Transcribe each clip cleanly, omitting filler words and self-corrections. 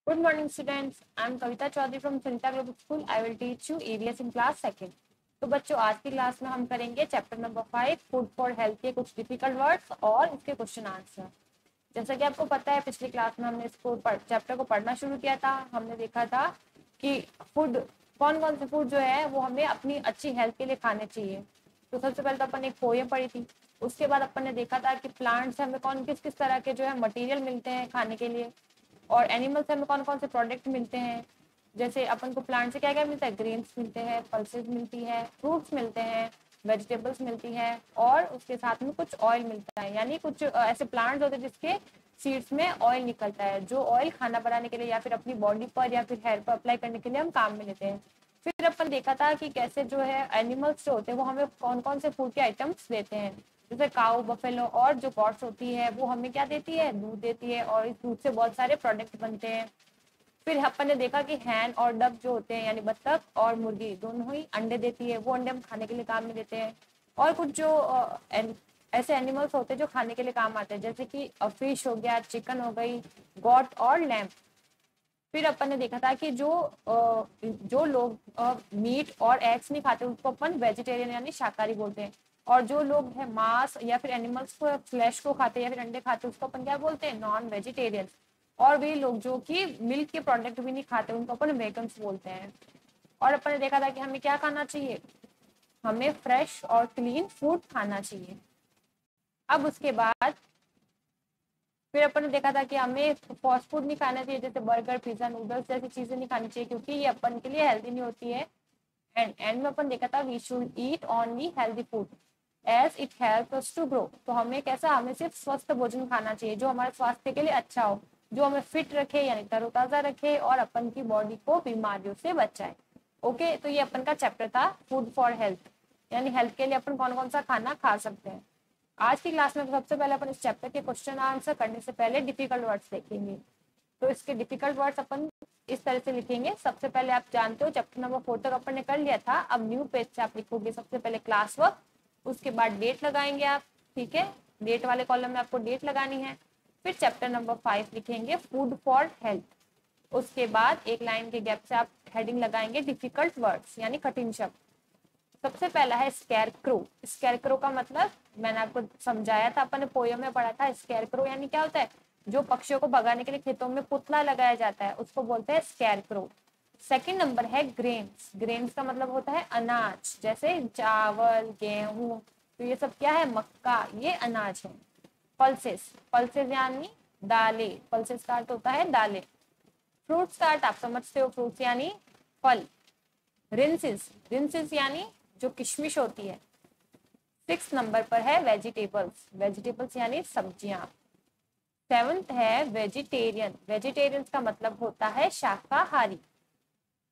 Good morning, students. I'm Kavita Chaudhary from Sunita Global School. I will teach you EVS in class second. तो बच्चों आज की class में हम करेंगे chapter number 5 food for health के कुछ डिफिकल्ट वर्ड्स और इसके क्वेश्चन आंसर। जैसा कि आपको पता है पिछली क्लास में हमने इसको चैप्टर को पढ़ना शुरू किया था। हमने देखा था कि फूड कौन कौन से फूड जो है वो हमें अपनी अच्छी हेल्थ के लिए खाने चाहिए। तो सबसे पहले तो अपन एक पोएम पढ़ी थी। उसके बाद अपन ने देखा था कि प्लांट से हमें कौन किस किस तरह के जो है मटेरियल मिलते हैं खाने के लिए, और एनिमल से हमें कौन कौन से प्रोडक्ट मिलते हैं। जैसे अपन को प्लांट से क्या क्या मिलता है, ग्रेन्स मिलते हैं, पल्सेस मिलती है, फ्रूट्स मिलते हैं, वेजिटेबल्स मिलती है, और उसके साथ में कुछ ऑयल मिलता है। यानी कुछ ऐसे प्लांट्स होते हैं जिसके सीड्स में ऑयल निकलता है, जो ऑयल खाना बनाने के लिए या फिर अपनी बॉडी पर या फिर हेयर पर अप्लाई करने के लिए हम काम में लेते हैं। फिर अपन देखा था कि कैसे जो है एनिमल्स जो होते हैं वो हमें कौन कौन से फूड के आइटम्स देते हैं। जैसे काऊ, बफेलो और जो गॉट्स होती है वो हमें क्या देती है, दूध देती है, और इस दूध से बहुत सारे प्रोडक्ट बनते हैं। फिर अपन ने देखा कि हैन और डक जो होते हैं यानी बत्तख और मुर्गी दोनों ही अंडे देती है, वो अंडे हम खाने के लिए काम में लेते हैं। और कुछ जो ऐसे एनिमल्स होते हैं जो खाने के लिए काम आते हैं, जैसे कि फिश हो गया, चिकन हो गई, गॉट और लैम्प। फिर अपन ने देखा था कि जो लोग मीट और एग्स नहीं खाते उसको अपन वेजिटेरियन यानी शाकाहारी बोलते हैं, और जो लोग है मांस या फिर एनिमल्स को फ्लैश को खाते हैं या फिर अंडे खाते हैं उसको अपन क्या बोलते हैं, नॉन वेजिटेरियन। और वे लोग जो कि मिल्क के प्रोडक्ट भी नहीं खाते उनको अपन वेगन्स बोलते हैं। और अपन ने देखा था कि हमें क्या खाना चाहिए, हमें फ्रेश और क्लीन फूड खाना चाहिए। अब उसके बाद फिर अपन ने देखा था कि हमें फास्ट फूड नहीं खाना चाहिए, जैसे बर्गर, पिज्जा, नूडल्स जैसी चीजें नहीं खानी चाहिए क्योंकि ये अपन के लिए हेल्दी नहीं होती है। एंड में अपन देखा था we should eat only healthy food as it helps us to grow. तो हमें कैसा, हमें सिर्फ स्वस्थ भोजन खाना चाहिए जो हमारे स्वास्थ्य के लिए अच्छा हो, जो हमें फिट रखे यानी तरोताजा रखे और अपन की बॉडी को बीमारियों से बचाए। ओके, तो ये अपन का चैप्टर था फूड फॉर हेल्थ, यानी हेल्थ के लिए अपन कौन कौन सा खाना खा सकते हैं। आज की क्लास में सबसे पहले अपन इस चैप्टर के क्वेश्चन आंसर करने से पहले डिफिकल्ट वर्ड्स देखेंगे। तो इसके डिफिकल्ट वर्ड्स अपन इस तरह से लिखेंगे। सबसे पहले आप जानते हो चैप्टर नंबर 4 तक अपन ने कर लिया था। अब न्यू पेज से आप लिखोगे सबसे पहले क्लास वर्क, उसके बाद डेट लगाएंगे आप, ठीक है, डेट वाले कॉलम में आपको डेट लगानी है। फिर चैप्टर नंबर 5 लिखेंगे फूड फॉर हेल्थ, उसके बाद एक लाइन के गैप से आप हेडिंग लगाएंगे डिफिकल्ट वर्ड्स यानी कठिन शब्द। सबसे पहला है स्कैरक्रो। स्कैरक्रो का मतलब मैंने आपको समझाया था, अपन ने पोयम में पढ़ा था। स्कैरक्रो यानी क्या होता है, जो पक्षियों को भगाने के लिए खेतों में पुतला लगाया जाता है उसको बोलते हैं स्कैरक्रो। सेकंड नंबर है ग्रेन्स। ग्रेन्स का मतलब होता है अनाज, जैसे चावल, गेहूं, तो ये सब क्या है, मक्का, ये अनाज है। पल्सेस, पल्सेस यानी दालें, पल्सेस का अर्थ होता है दालें। फ्रूट्स का अर्थ आप समझते हो, फ्रूट्स यानी फल। रिंसिस, रिंसिस यानी जो किशमिश होती है। 6 नंबर पर है वेजिटेबल्स, वेजिटेबल्स यानी सब्जियां। 7th है वेजिटेरियन, वेजिटेरियन का मतलब होता है शाकाहारी।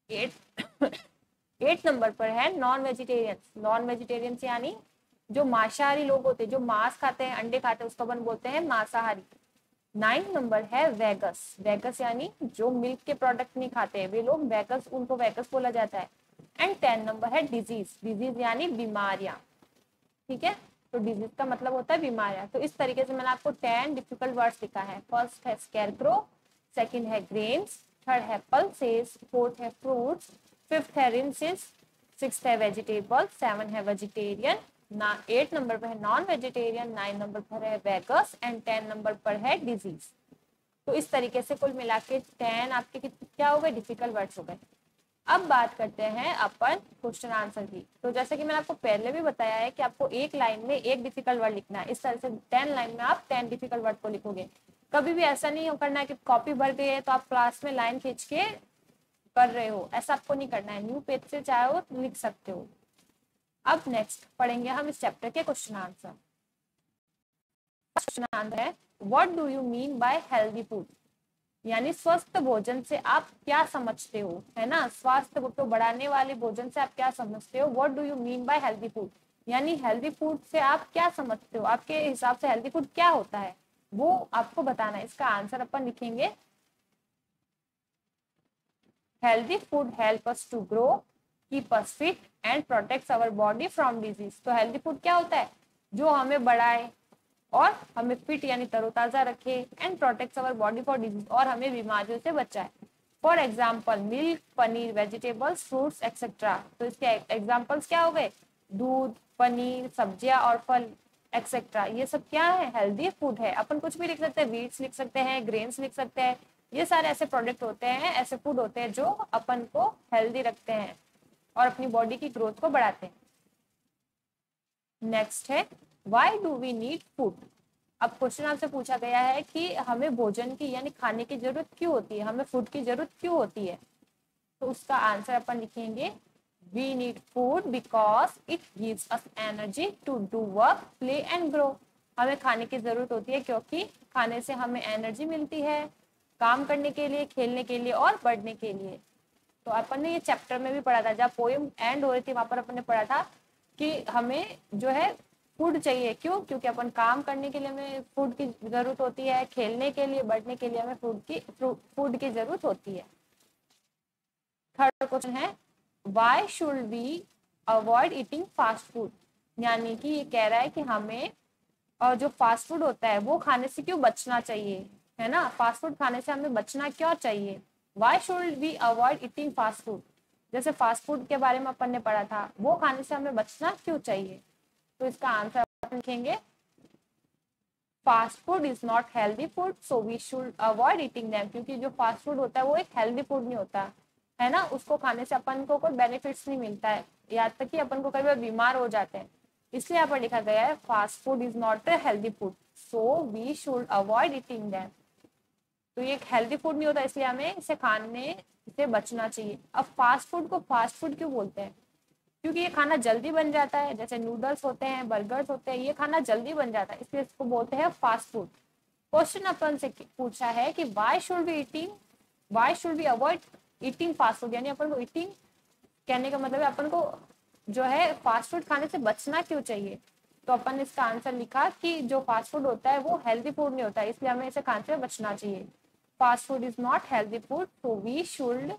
8 नंबर पर है नॉन वेजिटेरियन, नॉन वेजिटेरियन यानी जो मांसाहारी लोग होते हैं, जो मांस खाते हैं, अंडे खाते हैं, उसको अपन बोलते हैं मांसाहारी। 9 नंबर है वेगस, वेगस यानी जो मिल्क के प्रोडक्ट नहीं खाते वे लोग वेगस, उनको वेगस बोला जाता है। एंड 10 नंबर है डिजीज, डिजीज यानी बीमारियां, ठीक है। तो डिजीज का मतलब होता है बीमारियां। तो इस तरीके से मैंने आपको 10 डिफिकल्ट वर्ड्स लिखा है। फर्स्ट है स्कैरक्रो, सेकंड है ग्रेन्स, थर्ड है पल्सेस, फोर्थ है फ्रूट्स, फिफ्थ है रिंसेस, 6th है वेजिटेबल, 7 है वेजिटेरियन, 8 नंबर पर है नॉन वेजिटेरियन, 9 नंबर पर है वेगस एंड 10 नंबर पर है डिजीज। तो इस तरीके से कुल मिला के 10 आपके क्या हो गए, डिफिकल्ट वर्ड्स हो गए। अब बात करते हैं अपन क्वेश्चन आंसर की। तो जैसे कि मैंने आपको पहले भी बताया है कि आपको एक लाइन में एक डिफिकल्ट वर्ड लिखना है। इस तरह से 10 लाइन में आप 10 डिफिकल्ट वर्ड को लिखोगे। कभी भी ऐसा नहीं करना है कि कॉपी भर गई है तो आप क्लास में लाइन खींच के कर रहे हो, ऐसा आपको नहीं करना है। न्यू पेज से चाहे हो तो लिख सकते हो। अब नेक्स्ट पढ़ेंगे हम इस चैप्टर के क्वेश्चन आंसर। क्वेश्चन आंसर है what do you mean by healthy food, यानी स्वस्थ भोजन से आप क्या समझते हो, है ना। स्वास्थ्य को बढ़ाने वाले भोजन से आप क्या समझते हो, what do you mean by healthy food, यानी हेल्दी फूड से आप क्या समझते हो, आपके हिसाब से हेल्दी फूड क्या होता है वो आपको बताना है। इसका आंसर अपन लिखेंगे healthy food help us to grow, keep us fit and protects our body from disease. तो हेल्दी फूड क्या होता है, जो हमें बढ़ाए और हमें फिट यानी तरोताजा रखे, and protects our body for disease, और हमें बीमारियों से बचाए। For example milk, paneer, vegetables, fruits etcetera. तो इसके एग्जाम्पल्स क्या हो गए? दूध, पनीर, सब्जियां और फल एक्सेट्रा। ये सब क्या है? हेल्दी फूड है। अपन कुछ भी लिख सकते हैं, वीट्स लिख सकते हैं, ग्रेन्स लिख सकते हैं। ये सारे ऐसे प्रोडक्ट होते हैं, ऐसे फूड होते हैं जो अपन को हेल्दी रखते हैं और अपनी बॉडी की ग्रोथ को बढ़ाते हैं। नेक्स्ट है why do we need food. अब क्वेश्चन आपसे पूछा गया है कि हमें भोजन की यानी खाने की जरूरत क्यों होती है, हमें फूड की जरूरत क्यों होती है। तो उसका आंसर अपन लिखेंगे we need food because it gives us energy to do work, play and grow. हमें खाने की जरूरत होती है क्योंकि खाने से हमें एनर्जी मिलती है काम करने के लिए, खेलने के लिए और बढ़ने के लिए। तो अपन ने ये चैप्टर में भी पढ़ा था, जब पोएम एंड हो रही थी वहां पर अपन ने पढ़ा था कि हमें जो है फूड चाहिए। क्यों? क्योंकि अपन काम करने के लिए हमें फूड की जरूरत होती है, खेलने के लिए, बढ़ने के लिए हमें फूड की जरूरत होती है। थर्ड क्वेश्चन है why should we avoid eating fast food. यानी कि ये कह रहा है कि हमें जो फास्ट फूड होता है वो खाने से क्यों बचना चाहिए, है ना। फास्ट फूड खाने से हमें बचना क्यों चाहिए? Why should we avoid eating fast food. जैसे फास्ट फूड के बारे में अपन ने पढ़ा था, वो खाने से हमें बचना क्यों चाहिए। तो इसका आंसर अपन लिखेंगे fast food is not healthy food so we should avoid eating them. क्योंकि जो फास्ट फूड होता है वो एक हेल्दी फूड नहीं होता, है ना। उसको खाने से अपन को कोई बेनिफिट्स नहीं मिलता है, यहाँ तक कि अपन को कई बार बीमार हो जाते हैं। इसलिए यहाँ पर लिखा गया है fast food is not a healthy food so we should avoid eating them. तो ये एक हेल्दी फूड नहीं होता, इसलिए हमें इसे खाने से बचना चाहिए। अब फास्ट फूड को फास्ट फूड क्यों बोलते हैं? क्योंकि ये खाना जल्दी बन जाता है, जैसे नूडल्स होते हैं, बर्गर्स होते हैं, ये खाना जल्दी बन जाता है, इसलिए इसको बोलते हैं फास्ट फूड। क्वेश्चन अपन से पूछा है कि why should be avoid eating fast food. यानी अपन को ईटिंग कहने का मतलब है अपन को जो है फास्ट फूड खाने से बचना क्यों चाहिए। तो अपन ने इसका आंसर लिखा कि जो फास्ट फूड होता है वो हेल्दी फूड नहीं होता है, इसलिए हमें इसे खाने से बचना चाहिए। Fast food is not healthy food so we should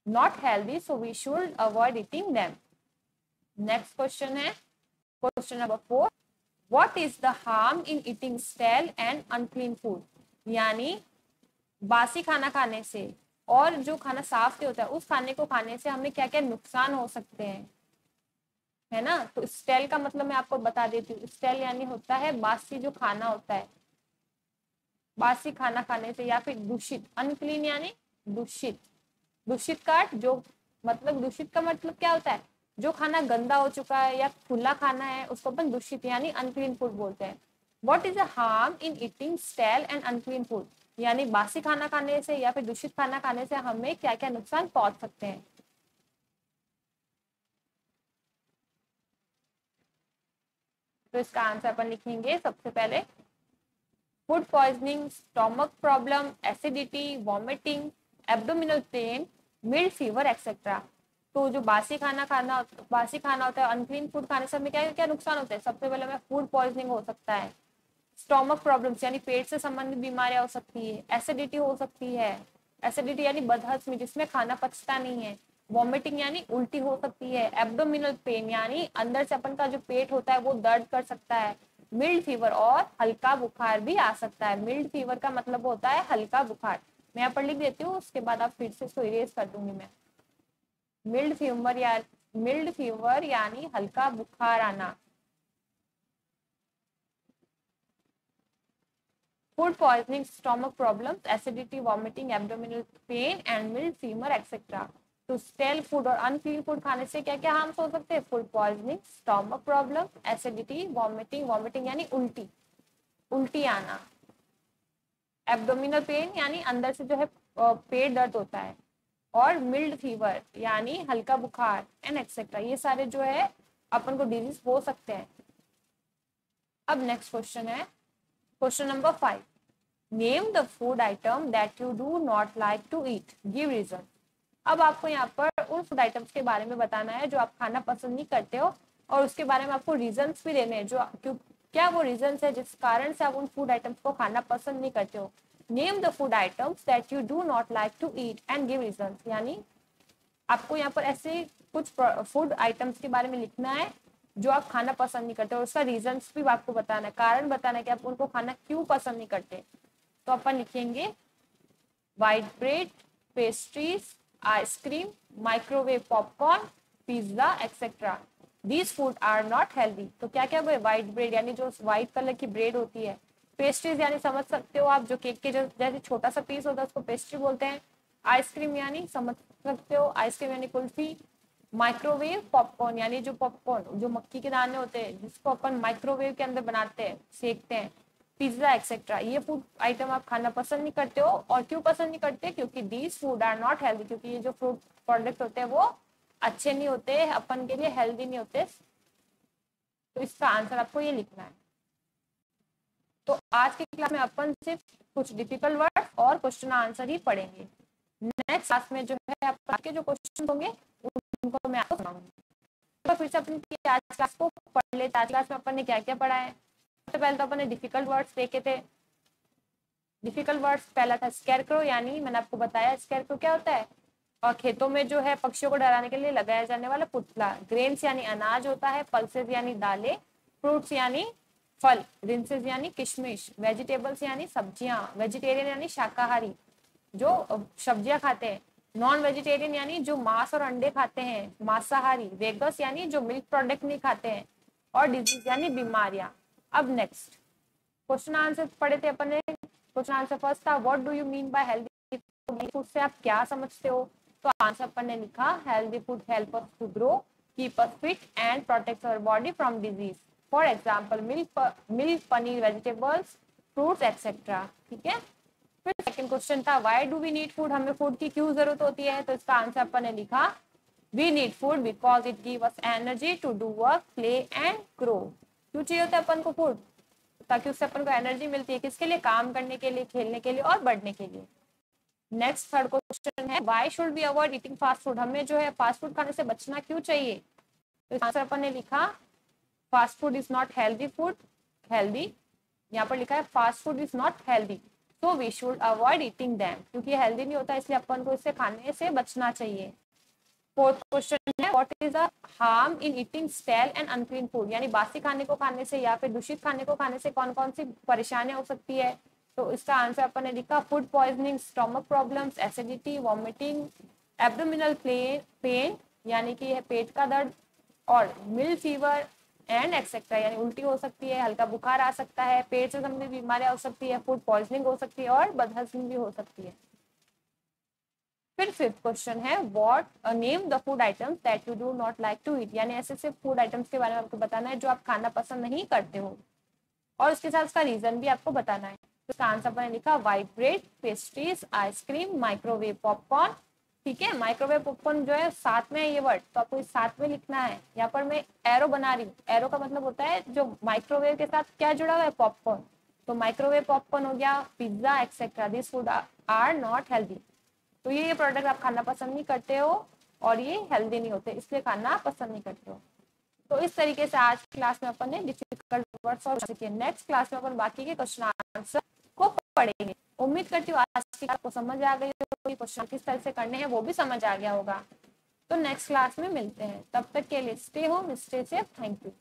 not healthy so we should avoid eating them. Next question है question number 4 what is the harm in eating stale and unclean food। यानी बासी खाना खाने से और जो खाना साफ नहीं होता है उस खाने को खाने से हमें क्या क्या नुकसान हो सकते हैं, है ना। तो स्टेल का मतलब मैं आपको बता देती हूँ। स्टेल यानी होता है बासी जो खाना होता है, बासी खाना खाने से, या फिर दूषित, अनक्लीन यानी दूषित। दूषित का दूषित का मतलब क्या होता है? जो खाना गंदा हो चुका है या खुला खाना है उसको अपन दूषित यानी अनक्लीन फूड बोलते हैं। What is the harm in eating stele and unclean food. यानी बासी खाना खाने से या फिर दूषित खाना खाने से हमें क्या क्या नुकसान पहुंच सकते हैं। तो इसका आंसर अपन लिखेंगे सबसे पहले food poisoning, stomach problem, acidity, vomiting, abdominal pain, mild fever etcetera. तो जो बासी खाना होता है, अनक्लीन फूड खाने से हमें क्या क्या नुकसान होते हैं। सबसे पहले हमें फूड पॉइजनिंग हो सकता है, स्टोमक प्रॉब्लम्स यानी पेट से संबंधित बीमारियां हो सकती है, एसिडिटी हो सकती है, एसिडिटी यानी बदहजमी जिसमें खाना पचता नहीं है, वॉमिटिंग यानी उल्टी हो सकती है, एब्डोमिनल पेन यानी अंदर से अपन का जो पेट होता है वो दर्द कर सकता है, मिल्ड फीवर और हल्का बुखार भी आ सकता है। मिल्ड फीवर का मतलब होता है हल्का बुखार। मैं यहाँ पर लिख देती हूँ, उसके बाद आप फिर से इसको इरेज कर दूंगी मैं। मिल्ड फीवर यानी हल्का बुखार आना। Food poisoning, stomach problems, acidity, vomiting, abdominal pain and mild fever etcetera. तो स्टेल फूड और अनक्लीन फूड खाने से क्या क्या हार्म्स हो सकते हैं? Food poisoning, stomach problem, acidity, vomiting यानी उल्टी आना, एब्डोमिनल पेन यानी अंदर से जो है पेट दर्द होता है, और मिल्ड फीवर यानी हल्का बुखार एंड एक्सेट्रा। ये सारे जो है अपन को डिजीज हो सकते हैं। अब नेक्स्ट क्वेश्चन है question number 5 name the food item that you do not like to eat, give reason. अब आपको यहाँ पर उन फूड आइटम्स के बारे में बताना है जो आप खाना पसंद नहीं करते हो, और उसके बारे में आपको रीजंस भी देने हैं जो क्या वो रीजंस है जिस कारण से आप उन फूड आइटम्स को खाना पसंद नहीं करते हो। Name the food items that you do not like to eat and give reasons. यानी आपको यहाँ पर ऐसे कुछ फूड आइटम्स के बारे में लिखना है जो आप खाना पसंद नहीं करते और उसका रीजंस भी आपको बताना है, कारण बताना है कि आप उनको खाना क्यों पसंद नहीं करते। तो अपन लिखेंगे white bread, pastries, ice cream, microwave popcorn, pizza etcetera. These food are not healthy. तो क्या क्या हुए, व्हाइट ब्रेड यानी जो व्हाइट कलर की ब्रेड होती है, पेस्ट्रीज यानी समझ सकते हो आप जो केक के जैसे छोटा सा पीस होता है उसको पेस्ट्री बोलते हैं। आइसक्रीम यानी समझ सकते हो, आइसक्रीम यानी कुल्फी। माइक्रोवेव पॉपकॉर्न यानी जो पॉपकॉर्न जो मक्की के दाने होते हैं जिसको अपन माइक्रोवेव के अंदर बनाते हैं, सेकते हैं। Pizza etcetera. ये फूड आइटम आप खाना पसंद नहीं करते हो, और क्यों पसंद नहीं करते, क्योंकि these food are not healthy, क्योंकि ये जो फूड प्रोडक्ट होते हैं वो अच्छे नहीं होते, अपन के लिए हेल्दी नहीं होते। तो इसका आंसर आपको ये लिखना है। तो आज की क्लास में अपन सिर्फ कुछ डिफिकल्ट वर्ड और क्वेश्चन आंसर ही पढ़ेंगे। नेक्स्ट क्लास में जो है आपके जो क्वेश्चन होंगे उनको मैं आपको सुनाऊंगी। तो फिर से अपनी आज क्लास को पढ़ लेते। आज क्लास में अपन ने क्या क्या पढ़ा है। सबसे पहले तो अपन ने डिफिकल्ट वर्ड्स देखे थे। डिफिकल्ट वर्ड्स पहला था स्कैरक्रो, यानी मैंने आपको बताया स्कैरक्रो क्या होता है, और खेतों में जो है पक्षियों को डराने के लिए लगाया जाने वाला पुतला। ग्रेन्स यानी अनाज होता है, पल्सेस यानी दालें, फ्रूट्स यानी फल, रिंसेस यानी किशमिश, वेजिटेबल्स यानी सब्जियां, वेजिटेरियन यानी शाकाहारी जो सब्जियां खाते हैं, नॉन वेजिटेरियन यानी जो मांस और अंडे खाते हैं, मांसाहारी, वेगस यानी जो मिल्क प्रोडक्ट नहीं खाते हैं, और डिजीज यानी बीमारियां। अब नेक्स्ट क्वेश्चन आंसर पढ़े थे अपन ने। क्वेश्चन आंसर फर्स्ट था what do you mean by healthy food से आप क्या समझते हो। तो आंसर अपन ने लिखा healthy food help us to grow, keep us fit and protect our body from disease. For example milk, paneer, vegetables, fruits etcetera. ठीक है। फिर सेकंड क्वेश्चन था why do we need food, हमें फूड की क्यों जरूरत होती है। तो इसका आंसर अपन ने लिखा we need food because it give us energy to do work, play and grow. क्यों चाहिए होता है अपन को फूड, ताकि उससे अपन को एनर्जी मिलती है, किसके लिए, काम करने के लिए, खेलने के लिए और बढ़ने के लिए। नेक्स्ट थर्ड क्वेश्चन है why should we avoid eating fast food, हमें जो है फास्ट फूड खाने से बचना क्यों चाहिए। तो आंसर अपन ने लिखा fast food is not healthy food, healthy, यहाँ पर लिखा है fast food is not healthy so we should avoid eating them, क्योंकि हेल्दी नहीं होता इसलिए अपन को इससे खाने से बचना चाहिए। फोर्थ क्वेश्चन है what is the harm in eating stele and unclean food, यानी बासी खाने को खाने से या फिर दूषित खाने को खाने से कौन कौन सी परेशानियां हो सकती है। तो इसका आंसर अपन ने लिखा food poisoning, stomach problems, acidity, vomiting, abdominal pen यानी कि है पेट का दर्द, और मिल फीवर एंड एक्सेट्रा यानी उल्टी हो सकती है, हल्का बुखार आ सकता है, पेट से संबंधित बीमारियां हो सकती है, फूड पॉइजनिंग हो सकती है और बदहजमी भी हो सकती है। फिर फिफ्थ क्वेश्चन है what name the food items that you do not like to eat, यानी ऐसे सिर्फ फूड आइटम्स के बारे में आपको बताना है जो आप खाना पसंद नहीं करते हो, और उसके साथ उसका रीजन भी आपको बताना है। तो इसका आंसर मैंने लिखा white bread, pastries, ice cream, microwave popcorn. ठीक है, माइक्रोवेव पॉपकॉर्न जो है साथ में है ये वर्ड, तो आपको इस साथ में लिखना है। यहाँ पर मैं एरो बना रही हूँ, एरो का मतलब होता है जो माइक्रोवेव के साथ क्या जुड़ा हुआ है, पॉपकॉर्न। तो माइक्रोवेव पॉपकॉर्न हो गया, pizza etcetera, this food are not healthy. तो ये प्रोडक्ट आप खाना पसंद नहीं करते हो और ये हेल्दी नहीं होते, इसलिए खाना पसंद नहीं करते हो। तो इस तरीके से आज की क्लास में अपन ने डिफिकल्ट वर्ड्स और सीखे। नेक्स्ट क्लास में अपन बाकी के क्वेश्चन आंसर को पढ़ेंगे। उम्मीद करती हूँ आज की क्लास को समझ आ गई होगी, क्वेश्चन किस तरह से करने हैं वो भी समझ आ गया होगा। तो नेक्स्ट क्लास में मिलते हैं, तब तक के लिए stay home, stay safe, thank you.